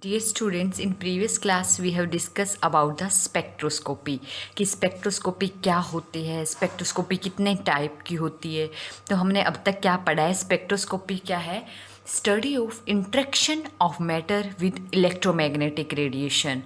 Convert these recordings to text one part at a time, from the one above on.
Dear students, in previous class we have discussed about the spectroscopy कि spectroscopy क्या होती है, स्पेक्ट्रोस्कोपी कितने टाइप की होती है। तो हमने अब तक क्या पढ़ा है, स्पेक्ट्रोस्कोपी क्या है, study of interaction of matter with electromagnetic radiation.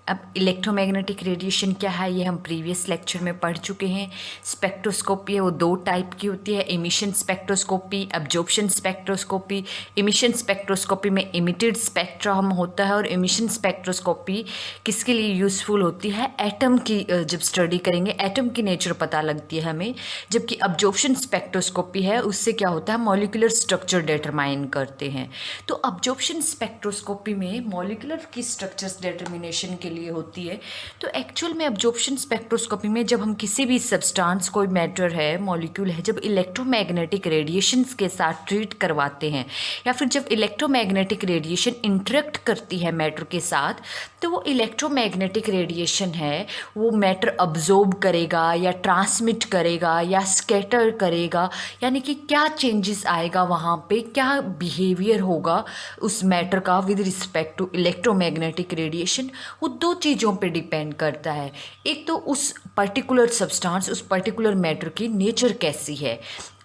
अब इलेक्ट्रोमैग्नेटिक रेडिएशन क्या है ये हम प्रीवियस लेक्चर में पढ़ चुके हैं। स्पेक्ट्रोस्कोपी है वो दो टाइप की होती है, emission spectroscopy, absorption spectroscopy. Emission spectroscopy में इमिटेड स्पेक्ट्रम होता है और एमिशन स्पेक्ट्रोस्कोपी किसके लिए यूज़फुल होती है, एटम की जब स्टडी करेंगे एटम की नेचर पता लगती है हमें। जबकि अब्जॉर्प्शन स्पेक्ट्रोस्कोपी है उससे क्या होता है, मॉलिक्यूलर स्ट्रक्चर डिटरमाइन करते हैं। तो अब्जॉर्प्शन स्पेक्ट्रोस्कोपी में मॉलिक्यूलर की स्ट्रक्चर्स डिटर्मिनेशन के लिए होती है। तो एक्चुअल में अब्जॉर्प्शन स्पेक्ट्रोस्कोपी में जब हम किसी भी सब्सटेंस, कोई मैटर है, मॉलिक्यूल है, जब इलेक्ट्रोमैग्नेटिक रेडिएशंस के साथ ट्रीट करवाते हैं या फिर जब इलेक्ट्रोमैग्नेटिक रेडिएशन इंटरेक्ट करती है मैटर के साथ, तो वो इलेक्ट्रोमैग्नेटिक रेडिएशन है वो मैटर अब्जॉर्ब करेगा या ट्रांसमिट करेगा या स्कैटर करेगा, यानी कि क्या चेंजेस आएगा वहाँ पे, क्या बिहेवियर होगा उस मैटर का with respect to electromagnetic radiation, वो दो चीज़ों पे डिपेंड करता है। एक तो उस पर्टिकुलर सब्सटेंस, उस पर्टिकुलर मैटर की नेचर कैसी है,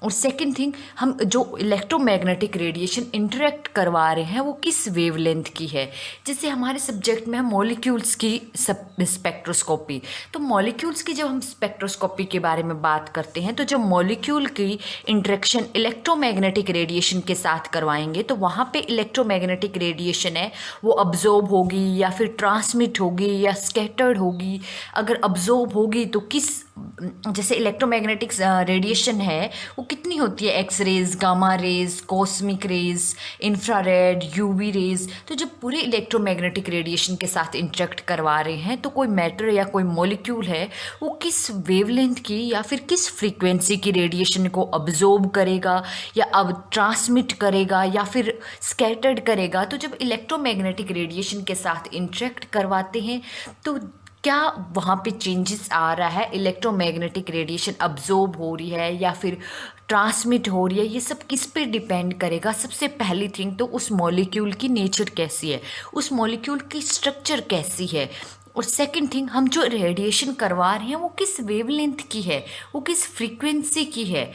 और सेकंड थिंग हम जो इलेक्ट्रोमैग्नेटिक रेडिएशन इंटरेक्ट करवा रहे हैं वो किस वेवलेंथ की है। जैसे हमारे सब्जेक्ट में है मॉलिक्यूल्स की स्पेक्ट्रोस्कोपी। तो मॉलिक्यूल्स की जब हम स्पेक्ट्रोस्कोपी के बारे में बात करते हैं तो जब मॉलिक्यूल की इंटरेक्शन इलेक्ट्रोमैग्नेटिक रेडिएशन के साथ करवाएंगे तो वहाँ पे इलेक्ट्रोमैग्नेटिक रेडिएशन है वो अब्जॉर्ब होगी या फिर ट्रांसमिट होगी या स्कैटर्ड होगी। अगर अब्जॉर्ब होगी तो किस, जैसे इलेक्ट्रोमैग्नेटिक रेडिएशन है वो कितनी होती है, X rays, gamma rays, cosmic rays, infrared, UV rays. तो जब पूरे इलेक्ट्रोमैग्नेटिक रेडिएशन के साथ इंटरेक्ट करवा रहे हैं तो कोई मैटर या कोई मॉलिक्यूल है वो किस वेवलेंथ की या फिर किस फ्रीक्वेंसी की रेडिएशन को अब्जॉर्ब करेगा या अब ट्रांसमिट करेगा या फिर स्कैटर्ड करेगा। तो जब इलेक्ट्रोमैग्नेटिक रेडिएशन के साथ इंटरेक्ट करवाते हैं तो क्या वहाँ पे चेंजेस आ रहा है, इलेक्ट्रोमैग्नेटिक रेडिएशन अब्जॉर्ब हो रही है या फिर ट्रांसमिट हो रही है, ये सब किस पे डिपेंड करेगा। सबसे पहली थिंग तो उस मॉलिक्यूल की नेचर कैसी है, उस मॉलिक्यूल की स्ट्रक्चर कैसी है, और सेकंड थिंग हम जो रेडिएशन करवा रहे हैं वो किस वेवलेंथ की है, वो किस फ्रीक्वेंसी की है।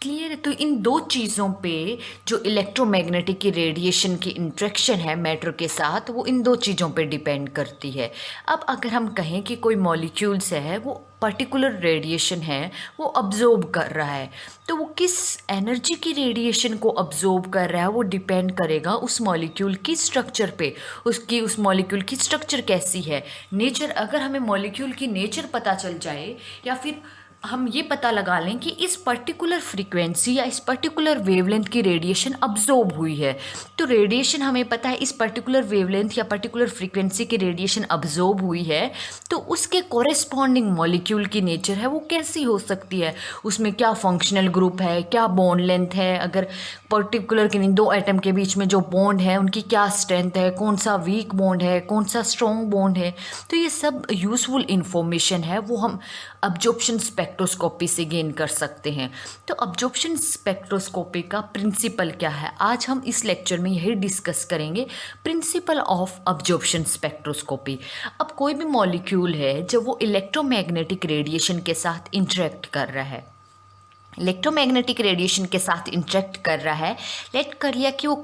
क्लियर है। तो इन दो चीज़ों पे जो इलेक्ट्रोमैग्नेटिक की रेडिएशन की इंट्रैक्शन है मैटर के साथ वो इन दो चीज़ों पे डिपेंड करती है। अब अगर हम कहें कि कोई मॉलिक्यूल्स है वो पर्टिकुलर रेडिएशन है वो अब्जॉर्ब कर रहा है, तो वो किस एनर्जी की रेडिएशन को अब्जॉर्ब कर रहा है वो डिपेंड करेगा उस मॉलिक्यूल की स्ट्रक्चर पे, उसकी उस मॉलिक्यूल की स्ट्रक्चर कैसी है, नेचर। अगर हमें मॉलिक्यूल की नेचर पता चल जाए या फिर हम ये पता लगा लें कि इस पर्टिकुलर फ्रीक्वेंसी या इस पर्टिकुलर वेवलेंथ की रेडिएशन अब्जॉर्ब हुई है, तो रेडिएशन हमें पता है इस पर्टिकुलर वेवलेंथ या पर्टिकुलर फ्रीक्वेंसी की रेडिएशन अब्जॉर्ब हुई है, तो उसके कॉरेस्पॉन्डिंग मॉलिक्यूल की नेचर है वो कैसी हो सकती है, उसमें क्या फंक्शनल ग्रुप है, क्या बॉन्ड लेंथ है, अगर पर्टिकुलर के दो एटम के बीच में जो बॉन्ड है उनकी क्या स्ट्रेंथ है, कौन सा वीक बॉन्ड है, कौन सा स्ट्रॉन्ग बॉन्ड है। तो ये सब यूज़फुल इंफॉर्मेशन है वो हम अब्जॉर्प्शन स्पेक्ट्रोस्कोपी से गेन कर सकते हैं। तो अब्जॉर्प्शन स्पेक्ट्रोस्कोपी का प्रिंसिपल क्या है, आज हम इस लेक्चर में यही डिस्कस करेंगे, प्रिंसिपल ऑफ अब्जॉर्प्शन स्पेक्ट्रोस्कोपी। अब कोई भी मॉलिक्यूल है जब वो इलेक्ट्रोमैग्नेटिक रेडिएशन के साथ इंटरेक्ट कर रहा है, इलेक्ट्रोमैग्नेटिक रेडिएशन के साथ इंटरेक्ट कर रहा है, लेट कर लिया कि वो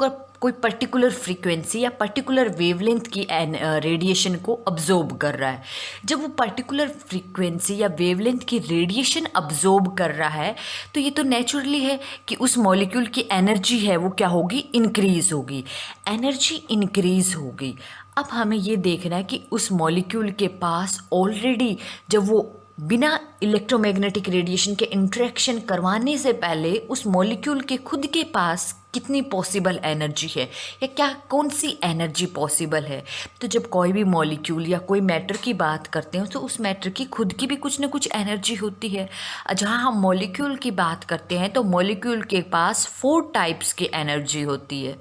कोई पर्टिकुलर फ्रीक्वेंसी या पर्टिकुलर वेवलेंथ की रेडिएशन को अब्जॉर्ब कर रहा है। जब वो पर्टिकुलर फ्रीक्वेंसी या वेवलेंथ की रेडिएशन अब्जॉर्ब कर रहा है तो ये तो नेचुरली है कि उस मॉलिक्यूल की एनर्जी है वो क्या होगी, इंक्रीज होगी, एनर्जी इंक्रीज होगी। अब हमें ये देखना है कि उस मॉलिक्यूल के पास ऑलरेडी जब वो बिना इलेक्ट्रोमैग्नेटिक रेडिएशन के इंटरेक्शन करवाने से पहले उस मॉलिक्यूल के खुद के पास कितनी पॉसिबल एनर्जी है या क्या कौन सी एनर्जी पॉसिबल है। तो जब कोई भी मॉलिक्यूल या कोई मैटर की बात करते हैं तो उस मैटर की खुद की भी कुछ ना कुछ एनर्जी होती है। जहाँ हम मॉलिक्यूल की बात करते हैं तो मॉलिक्यूल के पास 4 टाइप्स की एनर्जी होती है।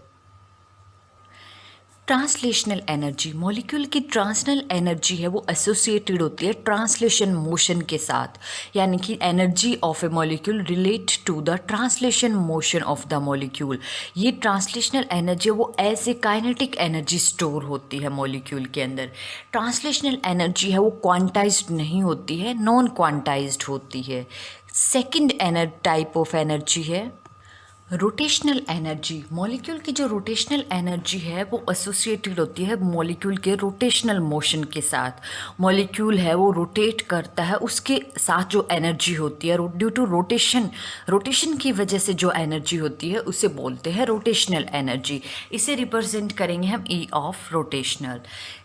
ट्रांसलेशनल एनर्जी, मॉलिक्यूल की ट्रांसलेशनल एनर्जी है वो एसोसिएटेड होती है ट्रांसलेशन मोशन के साथ, यानी कि energy of a molecule relate to the translation motion of the molecule. ये ट्रांसलेशनल एनर्जी वो as a kinetic energy store होती है मॉलिक्यूल के अंदर। ट्रांसलेशनल एनर्जी है वो क्वांटाइज्ड नहीं होती है, नॉन क्वांटाइज्ड होती है। सेकेंड टाइप ऑफ एनर्जी है रोटेशनल एनर्जी। मॉलिक्यूल की जो रोटेशनल एनर्जी है वो एसोसिएटेड होती है मॉलिक्यूल के रोटेशनल मोशन के साथ। मॉलिक्यूल है वो रोटेट करता है, उसके साथ जो एनर्जी होती है ड्यू टू रोटेशन की वजह से जो एनर्जी होती है उसे बोलते हैं रोटेशनल एनर्जी। इसे रिप्रेजेंट करेंगे हम ई of rotational.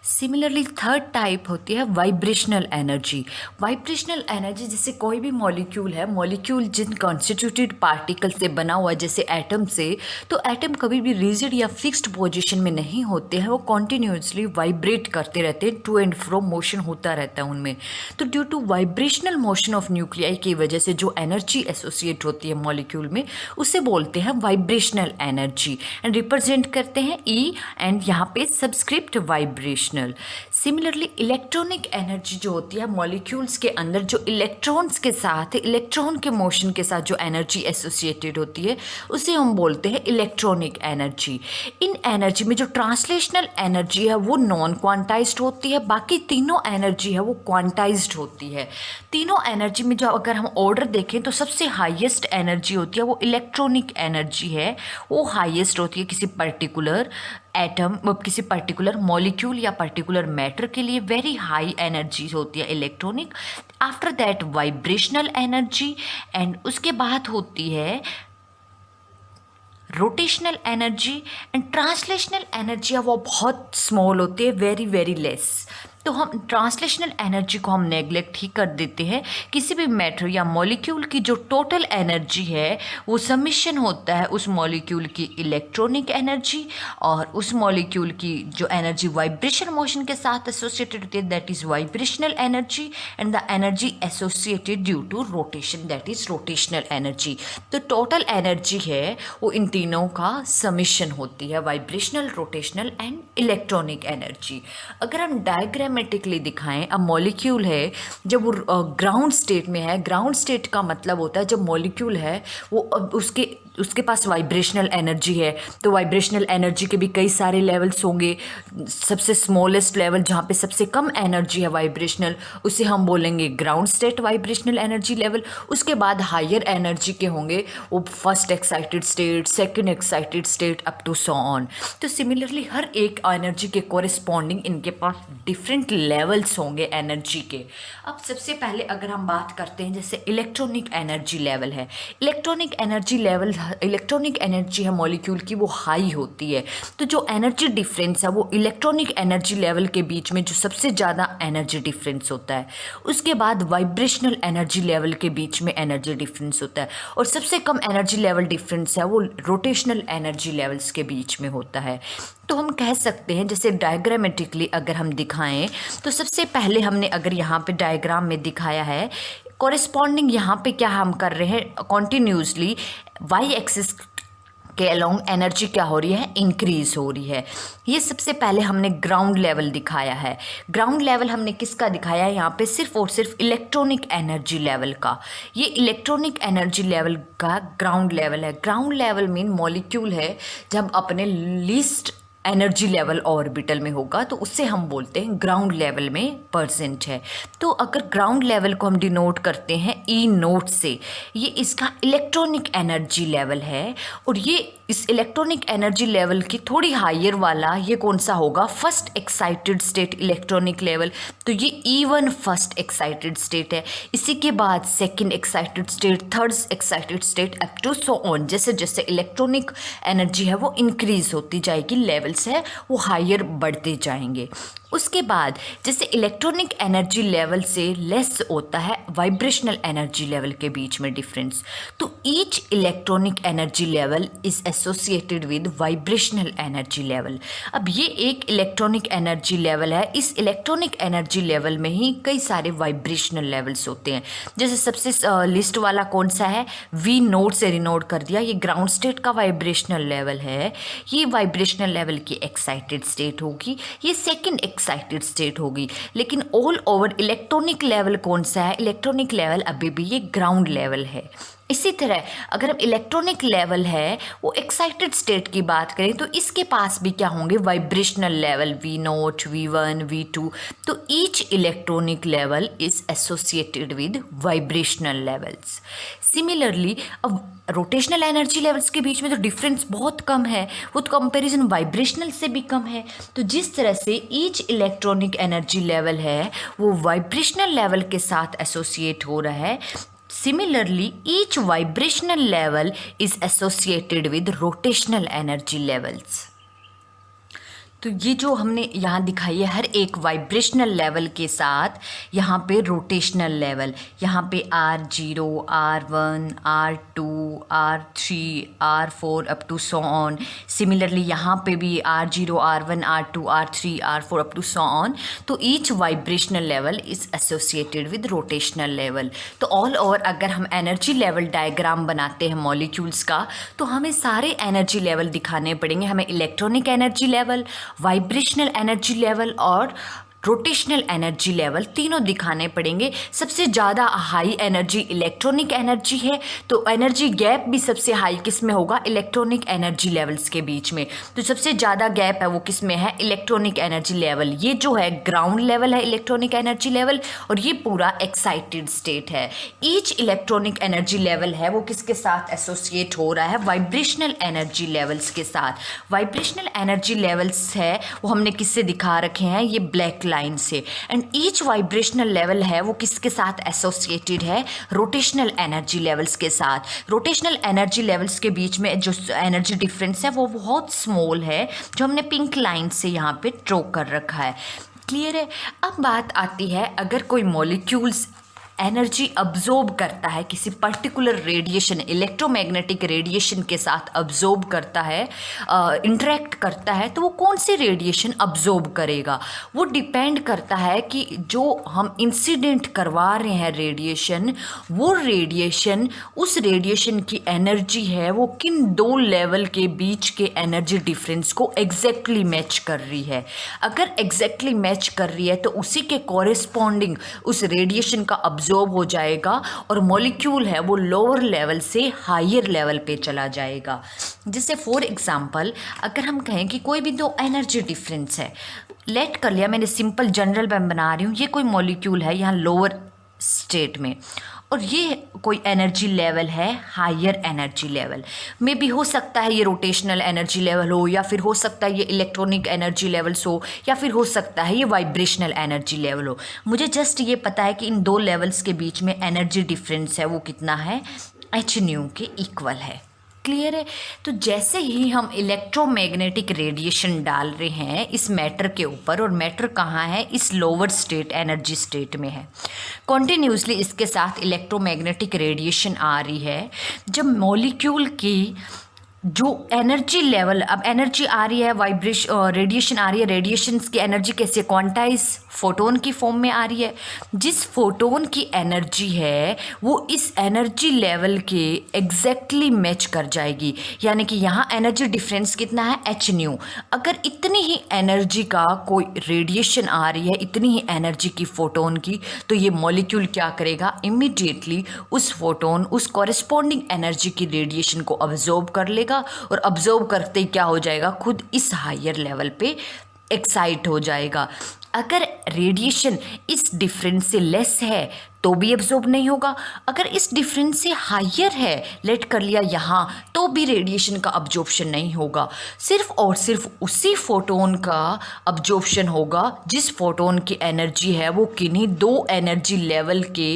Similarly third type होती है वाइब्रेशनल एनर्जी। वाइब्रेशनल एनर्जी जैसे कोई भी मॉलिक्यूल जिन कॉन्स्टिट्यूटेड पार्टिकल से बना हुआ जैसे एटम से, तो एटम कभी भी रिजिड या फिक्स्ड पोजीशन में नहीं होते हैं, वो कॉन्टिन्यूसली वाइब्रेट करते रहते हैं, टू एंड फ्रो मोशन होता रहता है उनमें। तो due to vibrational motion of nuclei की वजह से जो एनर्जी एसोसिएट होती है मॉलिक्यूल में उसे बोलते हैं वाइब्रेशनल एनर्जी एंड रिप्रेजेंट करते हैं ई एंड यहाँ पे subscript vibrational. Similarly electronic energy जो होती है मॉलिक्यूल्स के अंदर जो इलेक्ट्रॉन्स के साथ इलेक्ट्रॉन के मोशन के साथ जो एनर्जी एसोसिएटेड होती है उसे हम बोलते हैं इलेक्ट्रॉनिक एनर्जी। इन एनर्जी में जो ट्रांसलेशनल एनर्जी है वो नॉन क्वांटाइज्ड होती है, बाकी तीनों एनर्जी है वो क्वांटाइज्ड होती है। तीनों एनर्जी में जो अगर हम ऑर्डर देखें तो सबसे हाईएस्ट एनर्जी होती है वो इलेक्ट्रॉनिक एनर्जी है, वो हाईएस्ट होती है किसी पर्टिकुलर एटम, किसी पर्टिकुलर मॉलिक्यूल या पर्टिकुलर मैटर के लिए वेरी हाई एनर्जी होती है electronic. After that vibrational energy and उसके बाद होती है rotational energy and translational energy है वो बहुत स्मॉल होती है, वेरी वेरी लेस। तो हम ट्रांसलेशनल एनर्जी को हम नेग्लेक्ट ही कर देते हैं। किसी भी मैटर या मॉलिक्यूल की जो टोटल एनर्जी है वो समिशन होता है उस मॉलिक्यूल की इलेक्ट्रॉनिक एनर्जी और उस मॉलिक्यूल की जो एनर्जी वाइब्रेशन मोशन के साथ एसोसिएटेड होती है that is vibrational energy and the energy associated due to rotation that is rotational energy. तो टोटल एनर्जी है वो इन तीनों का समिशन होती है, vibrational, rotational and electronic energy. अगर हम डायग्रामेटिकली दिखाएं, अब मॉलिक्यूल है जब वो ग्राउंड स्टेट में है, ग्राउंड स्टेट का मतलब होता है जब मॉलिक्यूल है वो उसके पास वाइब्रेशनल एनर्जी है, तो वाइब्रेशनल एनर्जी के भी कई सारे लेवल्स होंगे। सबसे स्मॉलेस्ट लेवल जहाँ पे सबसे कम एनर्जी है वाइब्रेशनल उसे हम बोलेंगे ground state vibrational energy level. उसके बाद हायर एनर्जी के होंगे वो first excited state, second excited state up to so on. तो सिमिलरली हर एक एनर्जी के कोरिस्पॉन्डिंग इनके पास डिफरेंट लेवल्स होंगे एनर्जी के। अब सबसे पहले अगर हम बात करते हैं जैसे इलेक्ट्रॉनिक एनर्जी लेवल है, इलेक्ट्रॉनिक एनर्जी है मॉलिक्यूल की वो हाई होती है। तो जो एनर्जी डिफरेंस है वो इलेक्ट्रॉनिक एनर्जी लेवल के बीच में जो सबसे ज़्यादा एनर्जी डिफरेंस होता है, उसके बाद वाइब्रेशनल एनर्जी लेवल के बीच में एनर्जी डिफरेंस होता है, और सबसे कम एनर्जी लेवल डिफरेंस है वो रोटेशनल एनर्जी लेवल्स के बीच में होता है। तो हम कह सकते हैं जैसे डायग्रामेटिकली अगर हम दिखाएं तो सबसे पहले हमने अगर यहाँ पे डायग्राम में दिखाया है कॉरेस्पॉन्डिंग यहाँ पे क्या हम कर रहे हैं कॉन्टिन्यूसली वाई एक्सिस के अलोंग एनर्जी क्या हो रही है, इंक्रीज हो रही है। ये सबसे पहले हमने ग्राउंड लेवल दिखाया है। ग्राउंड लेवल हमने किसका दिखाया है यहाँ पे, सिर्फ और सिर्फ इलेक्ट्रॉनिक एनर्जी लेवल का। ये इलेक्ट्रॉनिक एनर्जी लेवल का ग्राउंड लेवल है। ग्राउंड लेवल मीन मॉलिक्यूल है जब अपने लीस्ट एनर्जी लेवल ऑर्बिटल में होगा तो उससे हम बोलते हैं ग्राउंड लेवल में परसेंट है। तो अगर ग्राउंड लेवल को हम डिनोट करते हैं ई नोट से, ये इसका इलेक्ट्रॉनिक एनर्जी लेवल है। और ये इस इलेक्ट्रॉनिक एनर्जी लेवल की थोड़ी हायर वाला ये कौन सा होगा, first excited state electronic level. तो ये E1 फर्स्ट एक्साइटेड स्टेट है। इसी के बाद second excited state, third excited state up to so on. जैसे जैसे इलेक्ट्रॉनिक एनर्जी है वो इंक्रीज होती जाएगी, लेवल्स है वो हायर बढ़ते जाएंगे। उसके बाद जैसे इलेक्ट्रॉनिक एनर्जी लेवल से लेस होता है वाइब्रेशनल एनर्जी लेवल के बीच में डिफरेंस, तो each electronic energy level is associated with vibrational energy level. अब ये एक इलेक्ट्रॉनिक एनर्जी लेवल है, इस इलेक्ट्रॉनिक एनर्जी लेवल में ही कई सारे वाइब्रेशनल लेवल्स होते हैं। जैसे सबसे लिस्ट वाला कौन सा है, वी नोट से रिनोट कर दिया, ये ग्राउंड स्टेट का वाइब्रेशनल लेवल है। ये वाइब्रेशनल लेवल की एक्साइटेड स्टेट होगी, ये सेकंड एक्साइटेड स्टेट होगी। लेकिन ऑल ओवर इलेक्ट्रॉनिक लेवल कौन सा है, इलेक्ट्रॉनिक लेवल अभी भी ये ग्राउंड लेवल है। इसी तरह अगर हम इलेक्ट्रॉनिक लेवल है वो एक्साइटेड स्टेट की बात करें तो इसके पास भी क्या होंगे, vibrational level V0, V1, V2। तो each electronic level is associated with vibrational levels. Similarly अब रोटेशनल एनर्जी लेवल्स के बीच में तो डिफरेंस बहुत कम है, वो तो कंपैरिजन वाइब्रेशनल से भी कम है। तो जिस तरह से ईच इलेक्ट्रॉनिक एनर्जी लेवल है वो वाइब्रेशनल लेवल के साथ एसोसिएट हो रहा है, similarly each vibrational level is associated with rotational energy levels। तो ये जो हमने यहाँ दिखाई है हर एक वाइब्रेशनल लेवल के साथ यहाँ पे रोटेशनल लेवल, यहाँ पे R0, R1, R2, R3, R4 up to so on. Similarly यहाँ पे भी R0, R1, R2, R3, R4 up to so on. तो each vibrational level is associated with rotational level. तो ऑल ओवर अगर हम energy level diagram बनाते हैं molecules का तो हमें सारे एनर्जी लेवल दिखाने पड़ेंगे। हमें electronic energy level, vibrational energy level और रोटेशनल एनर्जी लेवल तीनों दिखाने पड़ेंगे। सबसे ज़्यादा हाई एनर्जी इलेक्ट्रॉनिक एनर्जी है, तो एनर्जी गैप भी सबसे हाई किस में होगा, इलेक्ट्रॉनिक एनर्जी लेवल्स के बीच में। तो सबसे ज़्यादा गैप है वो किस में है, इलेक्ट्रॉनिक एनर्जी लेवल। ये जो है ग्राउंड लेवल है इलेक्ट्रॉनिक एनर्जी लेवल, और ये पूरा एक्साइटेड स्टेट है। ईच इलेक्ट्रॉनिक एनर्जी लेवल है वो किसके साथ एसोसिएट हो रहा है, वाइब्रेशनल एनर्जी लेवल्स के साथ। वाइब्रेशनल एनर्जी लेवल्स है वो हमने किससे दिखा रखे हैं, ये ब्लैक लाइन से। एंड ईच वाइब्रेशनल लेवल है वो किसके साथ एसोसिएटेड है, रोटेशनल एनर्जी लेवल्स के साथ। रोटेशनल एनर्जी लेवल्स के बीच में जो एनर्जी डिफरेंस है वो बहुत स्मॉल है, जो हमने पिंक लाइन से यहाँ पे ड्रॉ कर रखा है। क्लियर है। अब बात आती है अगर कोई मॉलिक्यूल्स एनर्जी अब्जॉर्ब करता है, किसी पर्टिकुलर रेडिएशन, इलेक्ट्रोमैग्नेटिक रेडिएशन के साथ अब्जॉर्ब करता है, इंटरेक्ट करता है, तो वो कौन सी रेडिएशन अब्जॉर्ब करेगा, वो डिपेंड करता है कि जो हम इंसिडेंट करवा रहे हैं रेडिएशन, वो रेडिएशन, उस रेडिएशन की एनर्जी है वो किन दो लेवल के बीच के एनर्जी डिफरेंस को एग्जैक्टली मैच कर रही है। अगर एग्जैक्टली मैच कर रही है तो उसी के कॉरेस्पॉन्डिंग उस रेडिएशन का अब्जॉर्ब हो जाएगा और मॉलिक्यूल है वो लोअर लेवल से हायर लेवल पे चला जाएगा। जैसे फॉर एग्जांपल अगर हम कहें कि कोई भी दो एनर्जी डिफरेंस है, लेट कर लिया मैंने, सिंपल जनरल मैं बना रही हूँ, ये कोई मॉलिक्यूल है यहाँ लोअर स्टेट में और ये कोई एनर्जी लेवल है हायर एनर्जी लेवल में भी हो सकता है, ये रोटेशनल एनर्जी लेवल हो या फिर हो सकता है ये इलेक्ट्रॉनिक एनर्जी लेवल्स हो या फिर हो सकता है ये वाइब्रेशनल एनर्जी लेवल हो। मुझे जस्ट ये पता है कि इन दो लेवल्स के बीच में एनर्जी डिफरेंस है वो कितना है, h के इक्वल है। क्लियर है। तो जैसे ही हम इलेक्ट्रोमैग्नेटिक रेडिएशन डाल रहे हैं इस मैटर के ऊपर, और मैटर कहाँ है, इस लोअर स्टेट एनर्जी स्टेट में है, कॉन्टिन्यूसली इसके साथ इलेक्ट्रोमैग्नेटिक रेडिएशन आ रही है, जब मॉलिक्यूल की जो एनर्जी लेवल, अब एनर्जी आ रही है, रेडिएशन आ रही है, रेडिएशंस की एनर्जी कैसे, क्वांटाइज फोटोन की फॉर्म में आ रही है। जिस फोटोन की एनर्जी है वो इस एनर्जी लेवल के एग्जैक्टली मैच कर जाएगी, यानी कि यहाँ एनर्जी डिफरेंस कितना है, h। अगर इतनी ही एनर्जी का कोई रेडिएशन आ रही है, इतनी ही एनर्जी की फोटोन की, तो ये मॉलिक्यूल क्या करेगा, इमीडिएटली उस फोटोन, उस कॉरेस्पॉन्डिंग एनर्जी की रेडिएशन को अब्जॉर्ब कर लेगा और अब्जॉर्ब करते ही क्या हो जाएगा, खुद इस हायर लेवल पे एक्साइट हो जाएगा। अगर रेडिएशन इस डिफरेंस से लेस है तो भी एब्जॉर्ब नहीं होगा, अगर इस डिफरेंस से हायर है, लेट कर लिया यहाँ, तो भी रेडिएशन का अब्जॉर्प्शन नहीं होगा। सिर्फ और सिर्फ उसी फोटोन का अब्जॉर्प्शन होगा जिस फोटोन की एनर्जी है वो किन्हीं दो एनर्जी लेवल के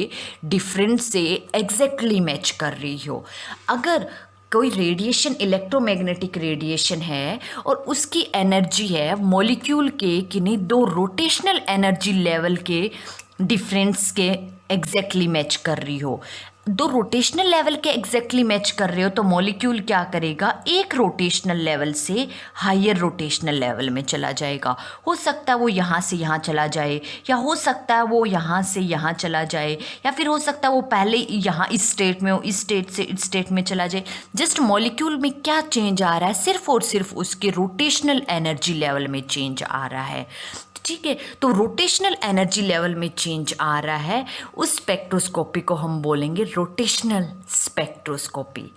डिफरेंस से एग्जैक्टली मैच कर रही हो। अगर कोई रेडिएशन इलेक्ट्रोमैग्नेटिक रेडिएशन है और उसकी एनर्जी है मॉलिक्यूल के किन्हीं दो रोटेशनल एनर्जी लेवल के डिफरेंस के एग्जैक्टली मैच कर रही हो, दो रोटेशनल लेवल के एग्जैक्टली मैच कर रहे हो, तो मॉलिक्यूल क्या करेगा, एक रोटेशनल लेवल से हायर रोटेशनल लेवल में चला जाएगा। हो सकता है वो यहाँ से यहाँ चला जाए, या हो सकता है वो यहाँ से यहाँ चला जाए, या फिर हो सकता है वो पहले यहाँ इस स्टेट में हो, इस स्टेट से इस स्टेट में चला जाए। जस्ट मॉलिक्यूल में क्या चेंज आ रहा है, सिर्फ और सिर्फ उसके रोटेशनल एनर्जी लेवल में चेंज आ रहा है। ठीक है, तो रोटेशनल एनर्जी लेवल में चेंज आ रहा है, उस स्पेक्ट्रोस्कोपी को हम बोलेंगे रोटेशनल स्पेक्ट्रोस्कोपी।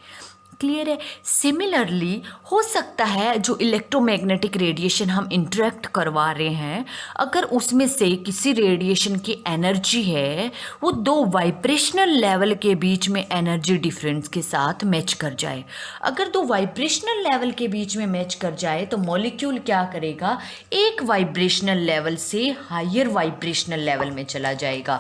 क्लियर है। सिमिलरली हो सकता है जो इलेक्ट्रोमैग्नेटिक रेडिएशन हम इंटरेक्ट करवा रहे हैं, अगर उसमें से किसी रेडिएशन की एनर्जी है वो दो वाइब्रेशनल लेवल के बीच में एनर्जी डिफरेंस के साथ मैच कर जाए। अगर दो वाइब्रेशनल लेवल के बीच में मैच कर जाए तो मॉलिक्यूल क्या करेगा, एक वाइब्रेशनल लेवल से हायर वाइब्रेशनल लेवल में चला जाएगा।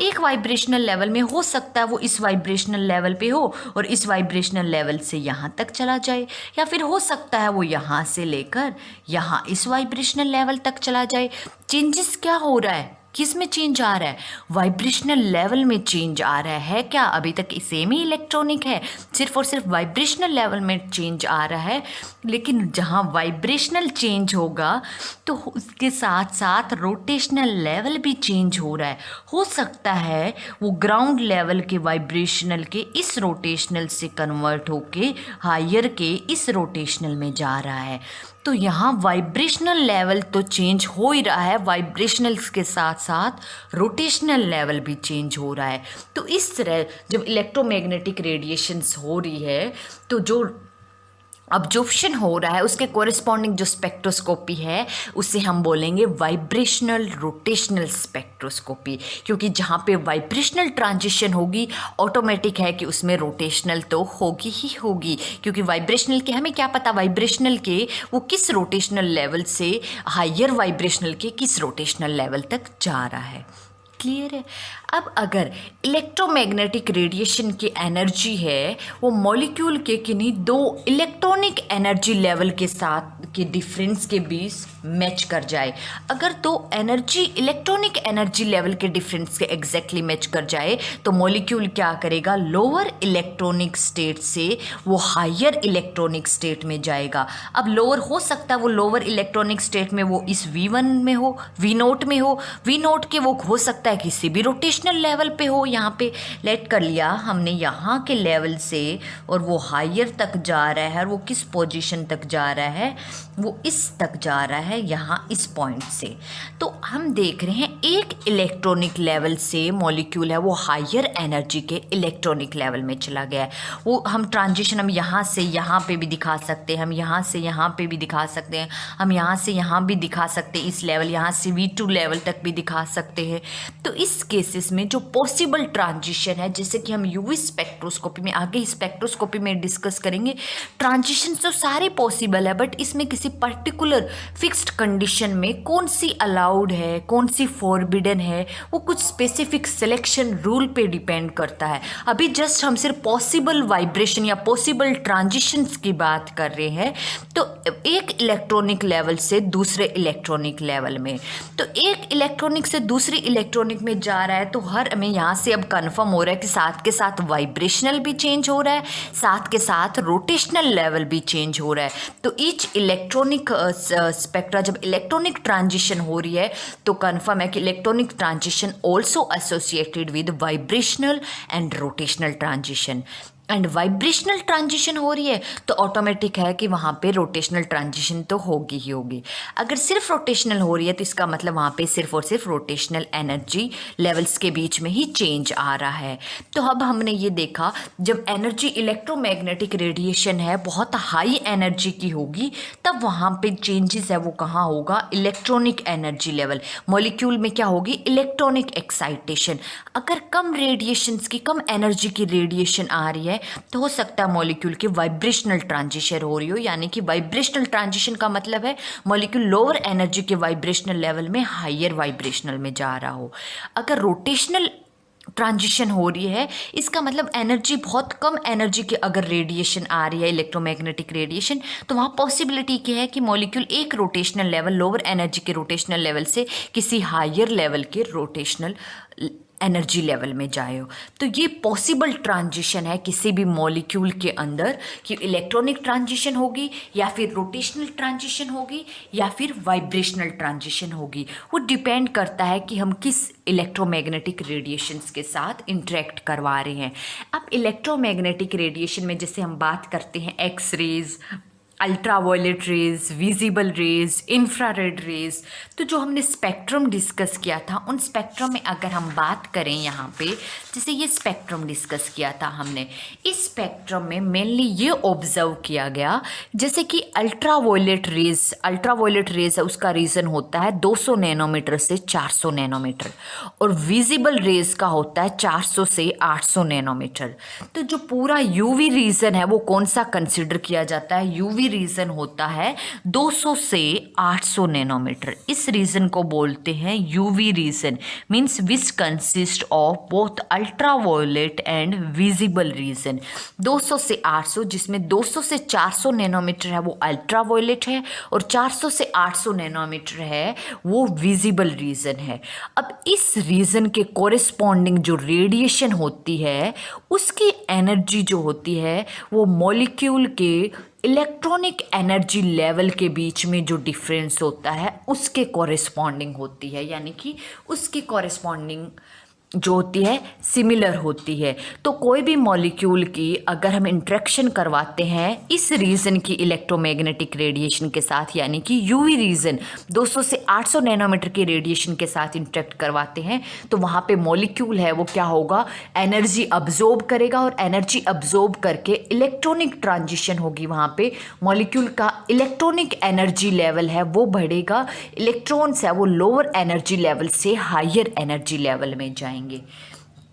एक वाइब्रेशनल लेवल में हो सकता है वो इस वाइब्रेशनल लेवल पे हो और इस वाइब्रेशनल लेवल से यहाँ तक चला जाए, या फिर हो सकता है वो यहाँ से लेकर यहाँ इस वाइब्रेशनल लेवल तक चला जाए। चेंजेस क्या हो रहा है, किस में चेंज आ रहा है, वाइब्रेशनल लेवल में चेंज आ रहा है। क्या अभी तक सेम ही इलेक्ट्रॉनिक है, सिर्फ और सिर्फ वाइब्रेशनल लेवल में चेंज आ रहा है, लेकिन जहाँ वाइब्रेशनल चेंज होगा तो उसके साथ साथ रोटेशनल लेवल भी चेंज हो रहा है। हो सकता है वो ग्राउंड लेवल के वाइब्रेशनल के इस रोटेशनल से कन्वर्ट होके हायर के इस रोटेशनल में जा रहा है। तो यहाँ वाइब्रेशनल लेवल तो चेंज हो ही रहा है, वाइब्रेशनल्स के साथ साथ रोटेशनल लेवल भी चेंज हो रहा है। तो इस तरह जब इलेक्ट्रोमैग्नेटिक रेडिएशंस हो रही है तो जो ऑब्जॉर्प्शन हो रहा है उसके कोरिस्पॉन्डिंग जो स्पेक्ट्रोस्कोपी है उसे हम बोलेंगे वाइब्रेशनल रोटेशनल स्पेक्ट्रोस्कोपी, क्योंकि जहाँ पे वाइब्रेशनल ट्रांजिशन होगी ऑटोमेटिक है कि उसमें रोटेशनल तो होगी ही होगी, क्योंकि वाइब्रेशनल के हमें क्या पता वाइब्रेशनल के वो किस रोटेशनल लेवल से हायर वाइब्रेशनल के किस रोटेशनल लेवल तक जा रहा है। क्लियर है। अब अगर इलेक्ट्रोमैग्नेटिक रेडिएशन की एनर्जी है वो मॉलिक्यूल के किन्हीं दो इलेक्ट्रॉनिक एनर्जी लेवल के साथ के डिफरेंस के बीच मैच कर जाए, अगर दो एनर्जी इलेक्ट्रॉनिक एनर्जी लेवल के डिफरेंस के एग्जैक्टली मैच कर जाए तो मॉलिक्यूल क्या करेगा, लोअर इलेक्ट्रॉनिक स्टेट से वो हायर इलेक्ट्रॉनिक स्टेट में जाएगा। अब लोअर हो सकता है वो लोअर इलेक्ट्रॉनिक स्टेट में वो इस V1 में हो, V0 में हो, V0 के वो हो सकता है किसी भी रोटेशनल लेवल पे हो। यहाँ पे लेट कर लिया हमने यहाँ के लेवल से और वो हायर तक जा रहा है, और वो किस पोजीशन तक जा रहा है, वो इस तक जा रहा है यहाँ इस पॉइंट से। तो हम देख रहे हैं एक इलेक्ट्रॉनिक लेवल से मॉलिक्यूल है वो हायर एनर्जी के इलेक्ट्रॉनिक लेवल में चला गया है। वो हम ट्रांजिशन हम यहाँ से यहाँ पे भी दिखा सकते हैं, हम यहाँ से यहाँ पे भी दिखा सकते हैं, हम यहाँ से यहाँ भी दिखा सकते हैं, इस लेवल यहाँ से V2 लेवल तक भी दिखा सकते हैं। तो इस केसेस में जो पॉसिबल ट्रांजिशन है, जैसे कि हम यूवी स्पेक्ट्रोस्कोपी में आगे स्पेक्ट्रोस्कोपी में डिस्कस करेंगे, ट्रांजिशन तो सारे पॉसिबल है, बट इसमें किसी पर्टिकुलर फिक्स्ड कंडीशन में कौन सी अलाउड है कौन सी फॉरबिडन है वो कुछ स्पेसिफिक सिलेक्शन रूल पे डिपेंड करता है। अभी जस्ट हम सिर्फ पॉसिबल वाइब्रेशन या पॉसिबल ट्रांजिशंस की बात कर रहे हैं, तो एक इलेक्ट्रॉनिक लेवल से दूसरे इलेक्ट्रॉनिक लेवल में, तो एक इलेक्ट्रॉनिक से दूसरी इलेक्ट्रॉनिक में जा रहा है, तो हर हमें यहाँ से अब कंफर्म हो रहा है कि साथ के साथ वाइब्रेशनल भी चेंज हो रहा है, साथ के साथ रोटेशनल लेवल भी चेंज हो रहा है। तो ईच इलेक्ट्रॉनिक स्पेक्ट्रा जब इलेक्ट्रॉनिक ट्रांजिशन हो रही है तो कंफर्म है कि electronic transition also associated with vibrational and rotational transition. And vibrational transition हो रही है तो ऑटोमेटिक है कि वहाँ पे रोटेशनल ट्रांजिशन तो होगी ही होगी। अगर सिर्फ रोटेशनल हो रही है तो इसका मतलब वहाँ पे सिर्फ और सिर्फ रोटेशनल एनर्जी लेवल्स के बीच में ही चेंज आ रहा है। तो अब हमने ये देखा जब एनर्जी इलेक्ट्रोमैग्नेटिक रेडिएशन है बहुत हाई एनर्जी की होगी तब वहाँ पे चेंजेस है वो कहाँ होगा, इलेक्ट्रॉनिक एनर्जी लेवल। मॉलिक्यूल में क्या होगी, इलेक्ट्रॉनिक एक्साइटेशन। अगर कम रेडिएशंस की कम एनर्जी की रेडिएशन आ रही है तो हो सकता है मॉलिक्यूल की वाइब्रेशनल ट्रांजिशन हो रही हो, यानी कि वाइब्रेशनल ट्रांजिशन का मतलब है मॉलिक्यूल लोअर एनर्जी के वाइब्रेशनल लेवल में हायर वाइब्रेशनल में जा रहा हो। अगर रोटेशनल ट्रांजिशन हो रही है, इसका मतलब एनर्जी बहुत कम एनर्जी की अगर रेडिएशन आ रही है, इलेक्ट्रोमैग्नेटिक रेडिएशन, तो वहाँ पॉसिबिलिटी क्या है कि मॉलिक्यूल एक रोटेशनल लेवल, लोअर एनर्जी के रोटेशनल लेवल से किसी हायर लेवल के रोटेशनल एनर्जी लेवल में जाए हो। तो ये पॉसिबल ट्रांजिशन है किसी भी मॉलिक्यूल के अंदर, कि इलेक्ट्रॉनिक ट्रांजिशन होगी या फिर रोटेशनल ट्रांजिशन होगी या फिर वाइब्रेशनल ट्रांजिशन होगी। वो डिपेंड करता है कि हम किस इलेक्ट्रोमैग्नेटिक रेडिएशंस के साथ इंटरेक्ट करवा रहे हैं। अब इलेक्ट्रोमैग्नेटिक रेडिएशन में जैसे हम बात करते हैं X rays, ultraviolet rays, visible rays, infrared rays, तो जो हमने स्पेक्ट्रम डिस्कस किया था, उन स्पेक्ट्रम में अगर हम बात करें यहाँ पे, जैसे ये स्पेक्ट्रम डिस्कस किया था हमने, इस स्पेक्ट्रम में मेनली ये ऑब्जर्व किया गया जैसे कि अल्ट्रावायलेट रेज है, उसका रीजन होता है 200 नैनोमीटर से 400 नैनोमीटर, और विजिबल रेज का होता है 400 से 800 नैनोमीटर। तो जो पूरा यूवी रीजन है वो कौन सा कंसिडर किया जाता है? यूवी रीजन होता है 200 से 800 नैनोमीटर। इस रीजन को बोलते हैं UV region, means which consist of both ultraviolet and visible region. 200 से 800, जिसमें 200 से 400 नैनोमीटर है वो अल्ट्रावायलेट है, और 400 से 800 नैनोमीटर है वो विजिबल रीजन है। अब इस रीजन के कोरिस्पॉन्डिंग जो रेडिएशन होती है, उसकी एनर्जी जो होती है वो मॉलिक्यूल के इलेक्ट्रॉनिक एनर्जी लेवल के बीच में जो डिफरेंस होता है उसके कॉरेस्पॉन्डिंग होती है, यानी कि उसकी कॉरेस्पॉन्डिंग जो होती है सिमिलर होती है। तो कोई भी मॉलिक्यूल की अगर हम इंट्रैक्शन करवाते हैं इस रीजन की इलेक्ट्रोमैग्नेटिक रेडिएशन के साथ, यानी कि यूवी रीजन 200 से 800 नैनोमीटर के रेडिएशन के साथ इंट्रैक्ट करवाते हैं, तो वहाँ पे मॉलिक्यूल है वो क्या होगा, एनर्जी अब्जॉर्ब करेगा, और एनर्जी अब्जॉर्ब करके इलेक्ट्रॉनिक ट्रांजिशन होगी। वहाँ पे मॉलिक्यूल का इलेक्ट्रॉनिक एनर्जी लेवल है वो बढ़ेगा, इलेक्ट्रॉन्स है वो लोअर एनर्जी लेवल से हायर एनर्जी लेवल में जाएंगे।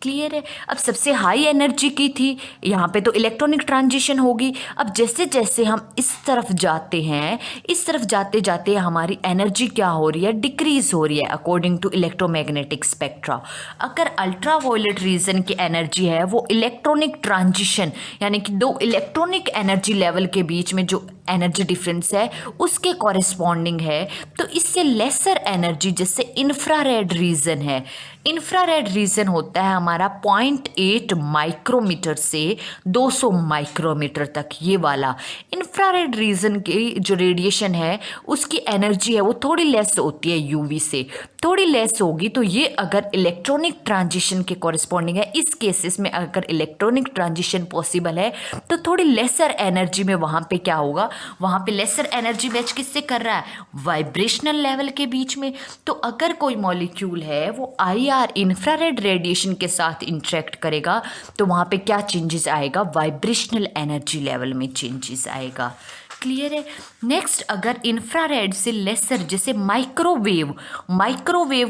क्लियर है? अब सबसे हाई एनर्जी की थी, यहाँ पे तो इलेक्ट्रॉनिक ट्रांजिशन होगी। अब जैसे जैसे हम इस तरफ जाते हैं, इस तरफ जाते जाते हमारी एनर्जी क्या हो रही है, डिक्रीज हो रही है अकॉर्डिंग टू इलेक्ट्रोमैग्नेटिक स्पेक्ट्रा। अगर अल्ट्रावायलेट रीजन की एनर्जी है वो इलेक्ट्रॉनिक ट्रांजिशन, यानी कि दो इलेक्ट्रॉनिक एनर्जी लेवल के बीच में जो एनर्जी डिफरेंस है उसके कॉरेस्पॉन्डिंग है, तो इससे लेसर एनर्जी जैसे इंफ्रारेड रीजन है, इंफ्रारेड रीजन होता है हमारा 0.8 माइक्रोमीटर से 200 माइक्रोमीटर तक। ये वाला इंफ्रारेड रीजन की जो रेडिएशन है उसकी एनर्जी है वो थोड़ी लेस होती है यूवी से, थोड़ी लेस होगी। तो ये अगर इलेक्ट्रॉनिक ट्रांजिशन के कॉरेस्पॉन्डिंग है, इस केसेस में अगर इलेक्ट्रॉनिक ट्रांजिशन पॉसिबल है तो थोड़ी लेसर एनर्जी में वहाँ पे क्या होगा, वहाँ पे लेसर एनर्जी मैच किससे कर रहा है, वाइब्रेशनल लेवल के बीच में। तो अगर कोई मॉलिक्यूल है वो IR इंफ्रारेड रेडिएशन के साथ इंटरेक्ट करेगा तो वहाँ पे क्या चेंजेस आएगा, वाइब्रेशनल एनर्जी लेवल में चेंजेस आएगा। क्लियर है? नेक्स्ट, अगर इंफ्रारेड से लेसर जैसे माइक्रोवेव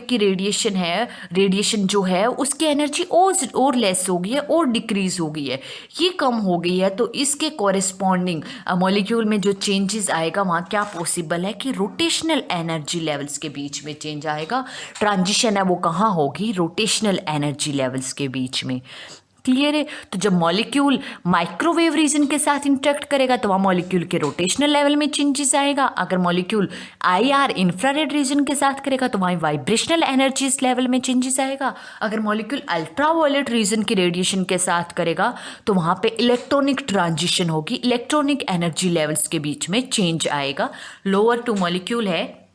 की रेडिएशन है, रेडिएशन जो है उसकी एनर्जी और लेस हो गई है और डिक्रीज हो गई है, ये कम हो गई है, तो इसके कॉरेस्पॉन्डिंग मॉलिक्यूल में जो चेंजेस आएगा वहाँ क्या पॉसिबल है कि रोटेशनल एनर्जी लेवल्स के बीच में चेंज आएगा। ट्रांजिशन है वो कहाँ होगी, रोटेशनल एनर्जी लेवल्स के बीच में। क्लियर है? तो जब मॉलिक्यूल माइक्रोवेव रीजन के साथ इंटरेक्ट करेगा तो वहाँ मॉलिक्यूल के रोटेशनल लेवल में चेंजेस आएगा। अगर मॉलिक्यूल IR इंफ्रारेड रीजन के साथ करेगा तो वहाँ वाइब्रेशनल एनर्जीज लेवल में चेंजेस आएगा। अगर मॉलिक्यूल अल्ट्रावायलेट रीजन की रेडिएशन के साथ करेगा तो वहाँ पे इलेक्ट्रॉनिक ट्रांजिशन होगी, इलेक्ट्रॉनिक एनर्जी लेवल्स के बीच में चेंज आएगा। लोअर टू मॉलिक्यूल है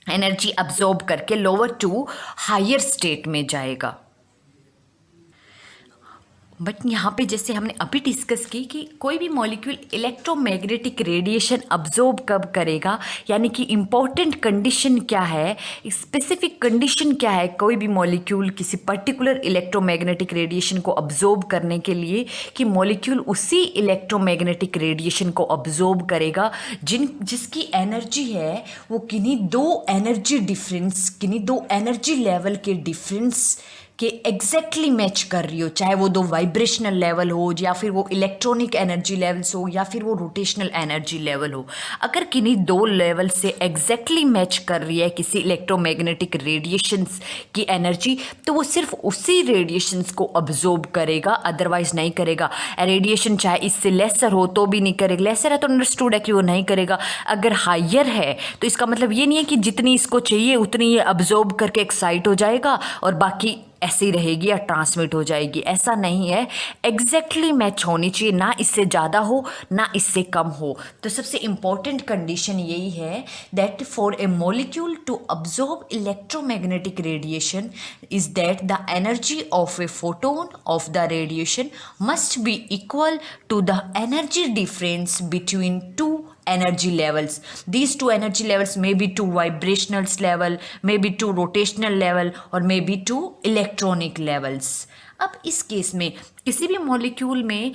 एनर्जी अब्जॉर्ब करके लोअर टू हायर स्टेट में जाएगा। बट यहाँ पे जैसे हमने अभी डिस्कस की कि कोई भी मॉलिक्यूल इलेक्ट्रोमैग्नेटिक रेडिएशन अब्जॉर्ब कब करेगा, यानी कि इम्पॉर्टेंट कंडीशन क्या है, स्पेसिफिक कंडीशन क्या है कोई भी मॉलिक्यूल किसी पर्टिकुलर इलेक्ट्रोमैग्नेटिक रेडिएशन को अब्जॉर्ब करने के लिए, कि मॉलिक्यूल उसी इलेक्ट्रोमैग्नेटिक रेडिएशन को अब्जॉर्ब करेगा जिसकी एनर्जी है वो किन्हीं दो एनर्जी लेवल के डिफरेंस कि एग्जैक्टली मैच कर रही हो, चाहे वो दो वाइब्रेशनल लेवल हो या फिर वो इलेक्ट्रॉनिक एनर्जी लेवल्स हो या फिर वो रोटेशनल एनर्जी लेवल हो, अगर किन्हीं दो लेवल से एग्जैक्टली मैच कर रही है किसी इलेक्ट्रोमैग्नेटिक रेडिएशंस की एनर्जी, तो वो सिर्फ उसी रेडिएशंस को अब्जॉर्ब करेगा, अदरवाइज नहीं करेगा। रेडिएशन चाहे इससे लेसर हो तो भी नहीं करेगा, लेसर है तो अंडरस्टूड है कि वो नहीं करेगा। अगर हायर है तो इसका मतलब ये नहीं है कि जितनी इसको चाहिए उतनी ये अब्जॉर्ब करके एक्साइट हो जाएगा और बाकी ऐसे ही रहेगी या ट्रांसमिट हो जाएगी, ऐसा नहीं है। एग्जैक्टली मैच होनी चाहिए, ना इससे ज़्यादा हो ना इससे कम हो। तो सबसे इम्पॉर्टेंट कंडीशन यही है that for a molecule to absorb electromagnetic radiation is that the energy of a photon of the radiation must be equal to the energy difference between two energy levels. These two energy levels may be two vibrational level, may be two rotational level or may be two electronic levels. अब इस case में किसी भी molecule में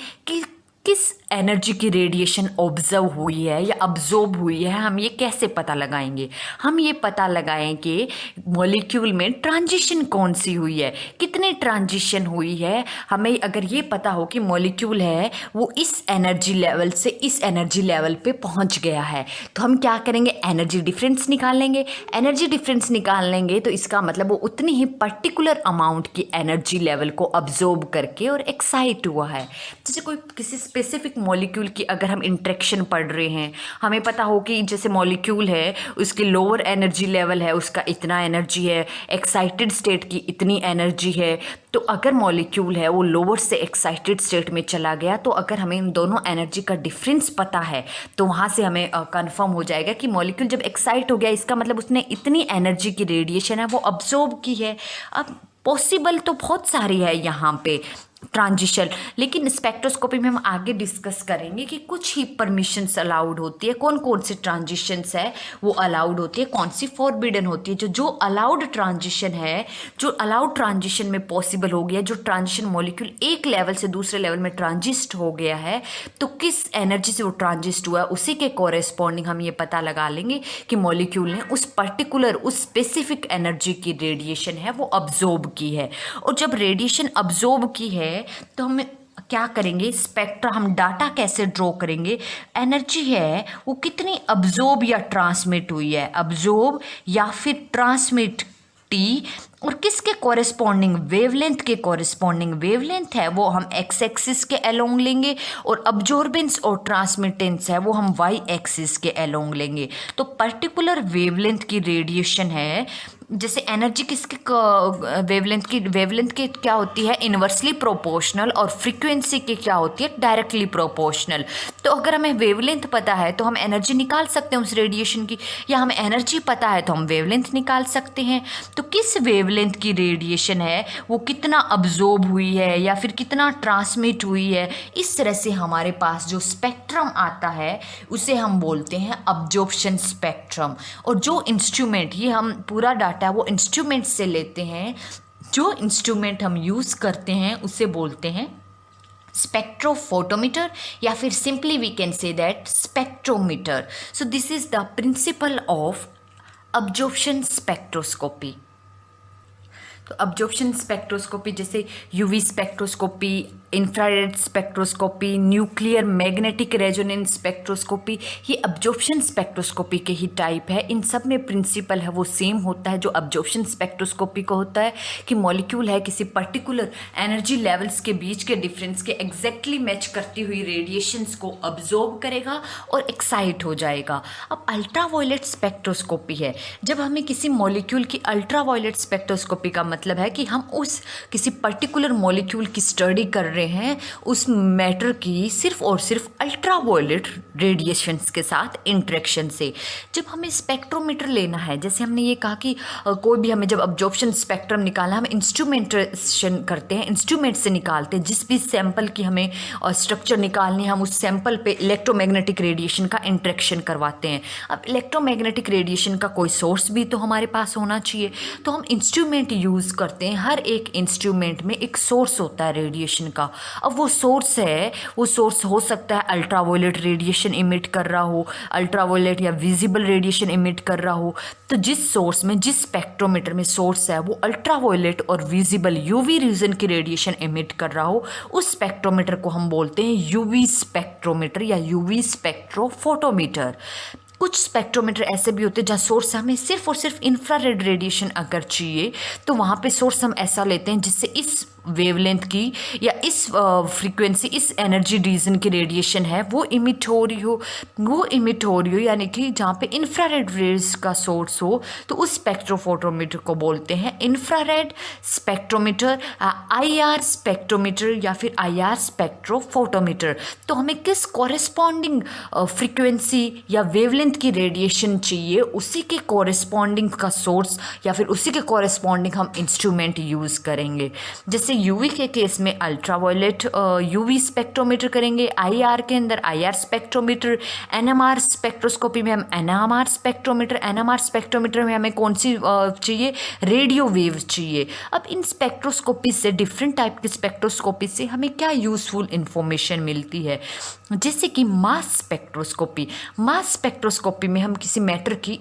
किस energy की radiation observe हुई है या अब्जॉर्ब हुई है, हम ये कैसे पता लगाएंगे? हम ये पता लगाएं कि मॉलिक्यूल में ट्रांजिशन कौन सी हुई है, कितनी ट्रांजिशन हुई है। हमें अगर ये पता हो कि मॉलिक्यूल है वो इस एनर्जी लेवल से इस एनर्जी लेवल पे पहुंच गया है, तो हम क्या करेंगे? एनर्जी डिफरेंस निकाल लेंगे। एनर्जी डिफरेंस निकाल लेंगे तो इसका मतलब वो उतनी ही पर्टिकुलर अमाउंट की एनर्जी लेवल को अब्जॉर्ब करके और एक्साइट हुआ है। जैसे कोई किसी स्पेसिफिक मॉलिक्यूल की अगर हम इंट्रैक्शन पढ़ रहे हैं, हमें पता हो कि जैसे मॉलिक्यूल है उसकी लोअर एनर्जी लेवल है, उसका इतना एनर्जी है, एक्साइटेड स्टेट की इतनी एनर्जी है। तो अगर मॉलिक्यूल है वो लोअर से एक्साइटेड स्टेट में चला गया, तो अगर हमें इन दोनों एनर्जी का डिफरेंस पता है तो वहाँ से हमें कंफर्म हो जाएगा कि मॉलिक्यूल जब एक्साइट हो गया इसका मतलब उसने इतनी एनर्जी की रेडिएशन है वो अब्जॉर्ब की है। अब पॉसिबल तो बहुत सारी है यहाँ पे ट्रांजिशन, लेकिन स्पेक्ट्रोस्कोपी में हम आगे डिस्कस करेंगे कि कुछ ही परमिशंस अलाउड होती है, कौन कौन सी ट्रांजिशंस है वो अलाउड होती है, कौन सी फॉरबिडन होती है। जो अलाउड ट्रांजिशन है, जो अलाउड ट्रांजिशन में पॉसिबल हो गया, जो ट्रांजिशन मॉलिक्यूल एक लेवल से दूसरे लेवल में ट्रांजिस्ट हो गया है, तो किस एनर्जी से वो ट्रांजिस्ट हुआ है उसी के कॉरेस्पॉन्डिंग हम ये पता लगा लेंगे कि मॉलिक्यूल ने उस पर्टिकुलर उस स्पेसिफिक एनर्जी की रेडिएशन है वो अब्जॉर्ब की है। और जब रेडिएशन अब्जॉर्ब की है तो हम क्या करेंगे? स्पेक्ट्रा, हम डाटा कैसे ड्रॉ करेंगे? एनर्जी है वो कितनी अब्जॉर्ब या ट्रांसमिट हुई है, अब्जॉर्ब या फिर ट्रांसमिट टी, और किसके कॉरेस्पॉन्डिंग? वेवलेंथ के कॉरेस्पॉन्डिंग। वेवलेंथ है वो हम एक्स एक्सिस के अलोंग लेंगे और अब्जॉर्बेंस और ट्रांसमिटेंस है वो हम वाई एक्सिस के अलोंग लेंगे। तो पर्टिकुलर वेवलेंथ की रेडिएशन है, जैसे एनर्जी किसके वेवलेंथ की क्या होती है? इन्वर्सली प्रोपोर्शनल, और फ्रीक्वेंसी की क्या होती है? Directly proportional. तो अगर हमें वेवलेंथ पता है तो हम एनर्जी निकाल सकते हैं उस रेडिएशन की, या हमें एनर्जी पता है तो हम वेवलेंथ निकाल सकते हैं। तो किस वेवलेंथ की रेडिएशन है वो कितना अब्जॉर्ब हुई है या फिर कितना ट्रांसमिट हुई है, इस तरह से हमारे पास जो स्पेक्ट्रम आता है उसे हम बोलते हैं अब्जॉर्प्शन स्पेक्ट्रम। और जो इंस्ट्रूमेंट, ये हम पूरा डाटा वो इंस्ट्रूमेंट से लेते हैं, जो इंस्ट्रूमेंट हम यूज़ करते हैं उसे बोलते हैं स्पेक्ट्रोफोटोमीटर, या फिर simply we can say that spectrometer. So this is the principle of absorption spectroscopy. तो अब्जॉर्प्शन स्पेक्ट्रोस्कोपी जैसे UV spectroscopy, infrared spectroscopy, nuclear magnetic resonance spectroscopy, ये अब्जॉर्प्शन स्पेक्ट्रोस्कोपी के ही टाइप है। इन सब में प्रिंसिपल है वो सेम होता है जो अब्जॉर्प्शन स्पेक्ट्रोस्कोपी को होता है कि मॉलिक्यूल है किसी पर्टिकुलर एनर्जी लेवल्स के बीच के डिफरेंस के एग्जैक्टली मैच करती हुई रेडिएशंस को अब्जॉर्ब करेगा और एक्साइट हो जाएगा। अब अल्ट्रावायलेट स्पेक्ट्रोस्कोपी है, जब हमें किसी मॉलिक्यूल की अल्ट्रावायलेट स्पेक्ट्रोस्कोपी का मतलब है कि हम उस किसी पर्टिकुलर मॉलिक्यूल की स्टडी कर रहे हैं, उस मैटर की सिर्फ और सिर्फ अल्ट्रावायलेट रेडिएशंस के साथ इंटरेक्शन से। जब हमें स्पेक्ट्रोमीटर लेना है, जैसे हमने ये कहा कि कोई भी हमें जब अब्जॉर्प्शन स्पेक्ट्रम निकालना, हम इंस्ट्रूमेंटेशन करते हैं, इंस्ट्रूमेंट से निकालते हैं। जिस भी सैंपल की हमें स्ट्रक्चर निकालनी है, हम उस सैंपल पे इलेक्ट्रोमैग्नेटिक रेडिएशन का इंटरेक्शन करवाते हैं। अब इलेक्ट्रोमैग्नेटिक रेडिएशन का कोई सोर्स भी तो हमारे पास होना चाहिए, तो हम इंस्ट्रूमेंट यूज़ करते हैं। हर एक इंस्ट्रूमेंट में एक सोर्स होता है रेडिएशन का, का। अब वो सोर्स है, वो सोर्स हो सकता है अल्ट्रावायलेट रेडिएशन इमिट कर रहा हो, अल्ट्रावायलेट या विजिबल रेडिएशन इमिट कर रहा हो। तो जिस सोर्स में, जिस स्पेक्ट्रोमीटर में सोर्स है वो अल्ट्रावायलेट और विजिबल यूवी रीजन की रेडिएशन इमिट कर रहा हो, उस स्पेक्ट्रोमीटर को हम बोलते हैं यूवी स्पेक्ट्रोमीटर या यूवी स्पेक्ट्रोफोटोमीटर। कुछ स्पेक्ट्रोमीटर ऐसे भी होते हैं जहाँ सोर्स हमें सिर्फ और सिर्फ इंफ्रारेड रेडिएशन अगर चाहिए तो वहाँ पे सोर्स हम ऐसा लेते हैं जिससे इस वेवलेंथ की या इस फ्रीक्वेंसी, इस एनर्जी रीजन की रेडिएशन है वो इमिट हो रही हो, यानी कि जहाँ पे इंफ्रारेड रेज का सोर्स हो तो उस स्पेक्ट्रोफोटोमीटर को बोलते हैं इंफ्रारेड स्पेक्ट्रोमीटर, आईआर स्पेक्ट्रोमीटर या फिर आईआर स्पेक्ट्रोफोटोमीटर। तो हमें किस कॉरेस्पॉन्डिंग फ्रीक्वेंसी या वेवलेंथ की रेडिएशन चाहिए, उसी के कॉरेस्पॉन्डिंग का सोर्स या फिर उसी के कॉरेस्पॉन्डिंग हम इंस्ट्रूमेंट यूज़ करेंगे। जैसे यूवी के केस में अल्ट्रावायलेट यूवी स्पेक्ट्रोमीटर करेंगे, आईआर के अंदर आईआर स्पेक्ट्रोमीटर, एनएमआर स्पेक्ट्रोस्कोपी में हम एनएमआर स्पेक्ट्रोमीटर में हमें कौन सी चाहिए, रेडियो वेव चाहिए। अब इन स्पेक्ट्रोस्कोपी से, डिफरेंट टाइप की स्पेक्ट्रोस्कोपी से हमें क्या यूज़फुल इंफॉर्मेशन मिलती है, जैसे कि मास स्पेक्ट्रोस्कोपी में हम किसी मैटर की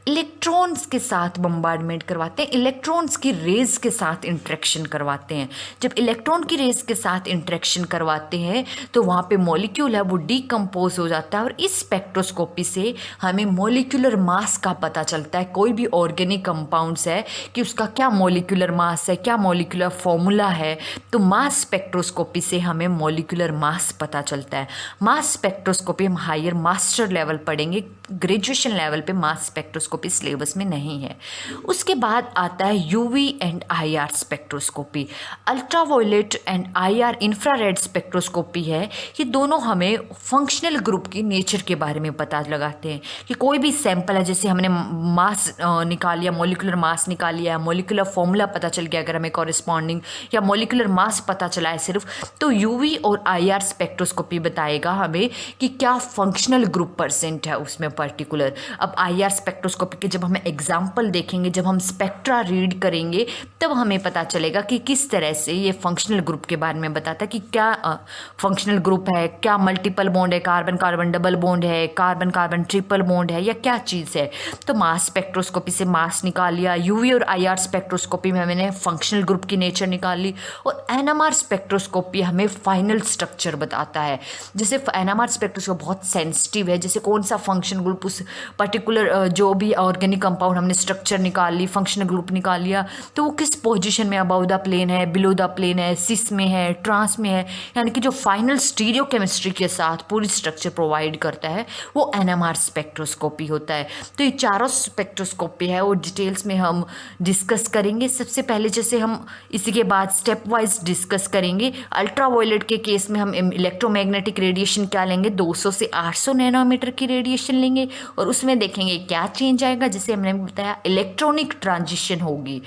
इलेक्ट्रॉन्स के साथ बम्बार्डमेंट करवाते हैं, इलेक्ट्रॉन्स की रेज के साथ इंटरेक्शन करवाते हैं। जब इलेक्ट्रॉन की रेज के साथ इंटरेक्शन करवाते हैं तो वहाँ पे मॉलिक्यूल है वो डीकम्पोज हो जाता है और इस स्पेक्ट्रोस्कोपी से हमें मॉलिक्यूलर मास का पता चलता है। कोई भी ऑर्गेनिक कंपाउंड्स है कि उसका क्या मॉलिक्यूलर मास है, क्या मॉलिक्यूलर फॉर्मूला है, तो मास स्पेक्ट्रोस्कोपी से हमें मॉलिक्यूलर मास पता चलता है। मास स्पेक्ट्रोस्कोपी हम हायर मास्टर लेवल पढ़ेंगे, ग्रेजुएशन लेवल पे मास स्पेक्ट्रोस्कोपी सिलेबस में नहीं है। उसके बाद आता है UV and IR spectroscopy. Ultraviolet and IR infrared spectroscopy है, ये दोनों हमें फंक्शनल ग्रुप की नेचर के बारे में पता लगाते हैं कि कोई भी सैंपल है, जैसे हमने मास निकाल लिया, मॉलिक्यूलर मास निकाल लिया, मॉलिक्यूलर फॉर्मूला पता चल गया अगर हमें कॉरेस्पॉन्डिंग, या मॉलिक्यूलर मास पता चला है सिर्फ, तो यूवी और आईआर स्पेक्ट्रोस्कोपी बताएगा हमें कि क्या फंक्शनल ग्रुप परसेंट है उसमें पर्टिकुलर। अब आईआर स्पेक्ट्रोस्कोपी के जब हमें एग्जाम्पल देखेंगे, जब हम स्पेक्ट्रा रीड करेंगे, तब हमें पता चलेगा कि किस तरह से ये फंक्शनल ग्रुप के बारे में बताता है कि क्या फंक्शनल ग्रुप है, क्या मल्टीपल बॉन्ड है, कार्बन कार्बन डबल बॉन्ड है, कार्बन कार्बन ट्रिपल बॉन्ड है, या क्या चीज़ है। तो मास स्पेक्ट्रोस्कोपी से मास निकाल लिया, यूवी और आईआर स्पेक्ट्रोस्कोपी में मैंने फंक्शनल ग्रुप की नेचर निकाल ली, और एनएमआर स्पेक्ट्रोस्कोपी हमें फाइनल स्ट्रक्चर बताता है। जैसे एनएमआर स्पेक्ट्रोस्कोपी बहुत सेंसिटिव है, जैसे कौन सा फंक्शन ग्रुप, उस पर्टिकुलर जो भी ऑर्गेनिक कंपाउंड हमने स्ट्रक्चर निकाल ली, फंक्शनल ग्रुप निकाल लिया, तो वो किस पोजीशन में, अबव द प्लेन है, बिलो द प्लेन है, सिस में है, ट्रांस में है, यानी कि जो फाइनल स्टीरियो केमिस्ट्री के साथ पूरी स्ट्रक्चर प्रोवाइड करता है वो एनएमआर स्पेक्ट्रोस्कोपी होता है। तो ये चारों स्पेक्ट्रोस्कोपी है वो डिटेल्स में हम डिस्कस करेंगे। सबसे पहले जैसे हम इसी के बाद स्टेप वाइज डिस्कस करेंगे। अल्ट्रावायलेट के केस में हम इलेक्ट्रोमैग्नेटिक रेडिएशन क्या लेंगे, 200 से 800 नैनोमीटर की रेडिएशन लेंगे, और उसमें देखेंगे क्या चेंज आएगा, जैसे हमने बताया इलेक्ट्रॉनिक ट्रांजिशन होगी।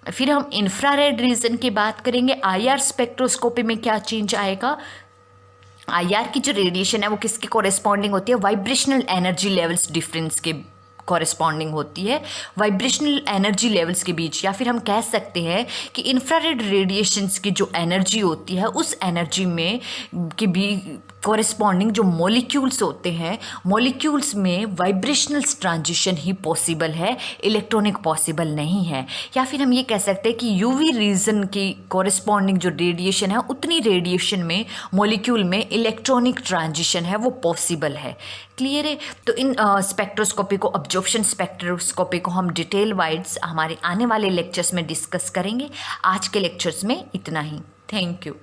फिर हम इंफ्रारेड रीजन की बात करेंगे, आईआर स्पेक्ट्रोस्कोपी में क्या चेंज आएगा। आईआर की जो रेडिएशन है वो किसके कॉरेस्पॉन्डिंग होती है, वाइब्रेशनल एनर्जी लेवल्स डिफरेंस के कॉरेस्पॉन्डिंग होती है, वाइब्रेशनल एनर्जी लेवल्स के बीच। या फिर हम कह सकते हैं कि इंफ्रारेड रेडिएशंस की जो एनर्जी होती है उस एनर्जी में के भी कॉरेस्पॉन्डिंग जो मॉलिक्यूल्स होते हैं, मॉलिक्यूल्स में वाइब्रेशनल ट्रांजिशन ही पॉसिबल है, इलेक्ट्रॉनिक पॉसिबल नहीं है। या फिर हम ये कह सकते हैं कि यूवी रीजन की कॉरेस्पॉन्डिंग जो रेडिएशन है उतनी रेडिएशन में मॉलिक्यूल में इलेक्ट्रॉनिक ट्रांजिशन है वो पॉसिबल है। क्लियर है। तो इन स्पेक्ट्रोस्कोपी को, अब्जॉर्प्शन स्पेक्ट्रोस्कोपी को हम डिटेल वाइज हमारे आने वाले लेक्चर्स में डिस्कस करेंगे। आज के लेक्चर्स में इतना ही। Thank you.